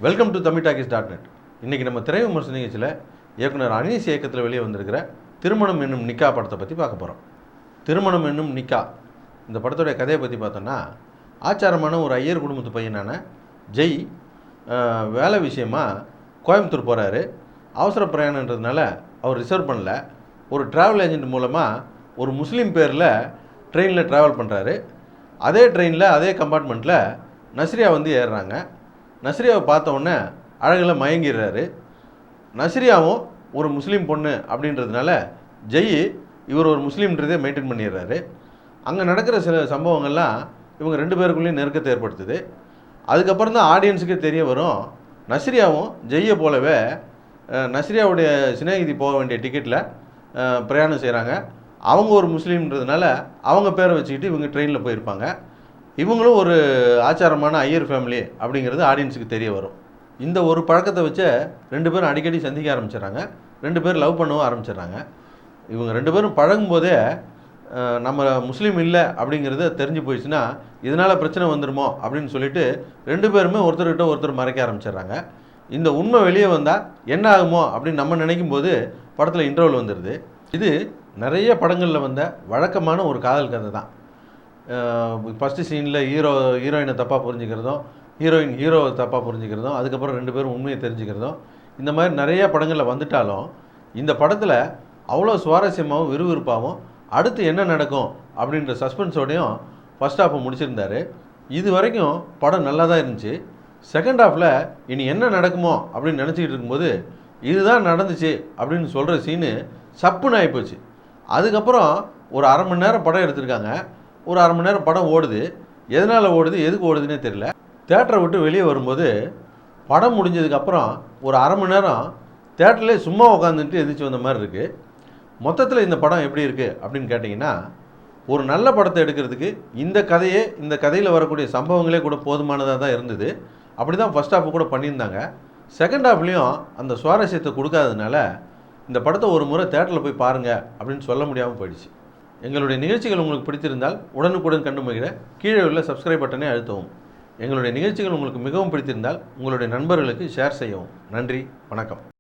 Welcome to தமிழ்டாக்கிஸ்.net. இன்றைக்கி நம்ம திரை விமர்சன நிகழ்ச்சியில் இயக்குனர் அனீஸ் இயக்கத்தில் வெளியே வந்திருக்கிற திருமணம் என்னும் நிக்கா படத்தை பற்றி பார்க்க போகிறோம். திருமணம் என்னும் நிக்கா இந்த படத்துடைய கதையை பற்றி பார்த்தோன்னா, ஆச்சாரமான ஒரு ஐயர் குடும்பத்து பையனான ஜெய் வேலை விஷயமாக கோயம்புத்தூர் போகிறாரு. அவசர பிரயாணன்றதுனால அவர் ரிசர்வ் பண்ணல. ஒரு ட்ராவல் ஏஜென்ட் மூலமாக ஒரு முஸ்லீம் பேரில் ட்ரெயினில் ட்ராவல் பண்ணுறாரு. அதே ட்ரெயினில் அதே கம்பார்ட்மெண்ட்டில் நஸ்ரியா வந்து ஏறுறாங்க. நஸ்ரியாவை பார்த்த உடனே அழகில் மயங்கிடுறாரு. நஸ்ரியாவும் ஒரு முஸ்லீம் பொண்ணு அப்படின்றதுனால ஜெய் இவர் ஒரு முஸ்லீம்ன்றதே மெயின்டைன் பண்ணிடுறாரு. அங்கே நடக்கிற சில சம்பவங்கள்லாம் இவங்க ரெண்டு பேருக்குள்ளேயும் நெருக்கத்தை ஏற்படுத்துது. அதுக்கப்புறம் தான் ஆடியன்ஸுக்கே தெரிய வரும், நஸ்ரியாவும் ஜெய்யை போலவே நஸ்ரியாவுடைய சிநேகிதி போக வேண்டிய டிக்கெட்டில் பிரயாணம் செய்கிறாங்க. அவங்க ஒரு முஸ்லீம்ன்றதுனால அவங்க பேரை வச்சுக்கிட்டு இவங்க ட்ரெயினில் போயிருப்பாங்க. இவங்களும் ஒரு ஆச்சாரமான ஐயர் ஃபேமிலி அப்படிங்கிறது ஆடியன்ஸுக்கு தெரிய வரும். இந்த ஒரு பழக்கத்தை வச்சு ரெண்டு பேரும் அடிக்கடி சந்திக்க ஆரம்பிச்சிடறாங்க. ரெண்டு பேரும் லவ் பண்ணவும் ஆரம்பிச்சிடுறாங்க. இவங்க ரெண்டு பேரும் பழகும்போதே நம்ம முஸ்லீம் இல்லை அப்படிங்கிறது தெரிஞ்சு போயிடுச்சுன்னா இதனால் பிரச்சனை வந்துடுமோ அப்படின்னு சொல்லிட்டு ரெண்டு பேருமே ஒருத்தர்கிட்ட ஒருத்தர் மறைக்க ஆரம்பிச்சிடுறாங்க. இந்த உண்மை வெளியே வந்தால் என்ன ஆகுமோ அப்படின்னு நம்ம நினைக்கும் போது படத்தில் இன்டர்வல் வந்துடுது. இது நிறைய படங்களில் வந்த வழக்கமான ஒரு காதல் கதை தான். ஃபஸ்ட்டு சீனில் ஹீரோயினை தப்பாக புரிஞ்சுக்கிறதும், ஹீரோவை தப்பாக புரிஞ்சுக்கிறதும், அதுக்கப்புறம் ரெண்டு பேரும் உண்மையை தெரிஞ்சுக்கிறதும், இந்த மாதிரி நிறைய படங்களில் வந்துட்டாலும் இந்த படத்தில் அவ்வளோ சுவாரஸ்யமாகவும் விறுவிறுப்பாகவும் அடுத்து என்ன நடக்கும் அப்படின்ற சஸ்பென்ஸோடையும் ஃபஸ்ட் ஹாஃபை முடிச்சிருந்தார். இது வரைக்கும் படம் நல்லா தான் இருந்துச்சு. செகண்ட் ஹாஃபில் இனி என்ன நடக்குமோ அப்படின்னு நினச்சிக்கிட்டு இருக்கும்போது இதுதான் நடந்துச்சு அப்படின்னு சொல்கிற சீனு சப்புன்னு ஆகிப்போச்சு. அதுக்கப்புறம் ஒரு அரை மணி நேரம் படம் எடுத்திருக்காங்க. ஒரு அரை மணி நேரம் படம் ஓடுது. எதனால் ஓடுது, எதுக்கு ஓடுதுன்னே தெரியல. தேட்டரை விட்டு வெளியே வரும்போது படம் முடிஞ்சதுக்கப்புறம் ஒரு அரை மணி நேரம் தேட்டர்லேயே சும்மா உட்காந்துட்டு எதிர்த்து வந்த மாதிரி இருக்குது. மொத்தத்தில் இந்த படம் எப்படி இருக்குது அப்படின்னு கேட்டிங்கன்னா, ஒரு நல்ல படத்தை எடுக்கிறதுக்கு இந்த கதையில் வரக்கூடிய சம்பவங்களே கூட போதுமானதாக தான் இருந்தது. அப்படி தான் ஃபஸ்ட் ஹாஃப் கூட பண்ணியிருந்தாங்க. செகண்ட் ஹாஃப்லேயும் அந்த சுவாரஸ்யத்தை கொடுக்காததுனால இந்த படத்தை ஒரு முறை தேட்டரில் போய் பாருங்கள் அப்படின்னு சொல்ல முடியாமல் போயிடுச்சு. எங்களுடைய நிகழ்ச்சிகள் உங்களுக்கு பிடித்திருந்தால் உடனுக்குடன் கண்டு மகிழ கீழே உள்ள சப்ஸ்கிரைப் பட்டனை அழுத்தவும். எங்களுடைய நிகழ்ச்சிகள் உங்களுக்கு மிகவும் பிடித்திருந்தால் உங்களுடைய நண்பர்களுக்கு ஷேர் செய்யவும். நன்றி, வணக்கம்.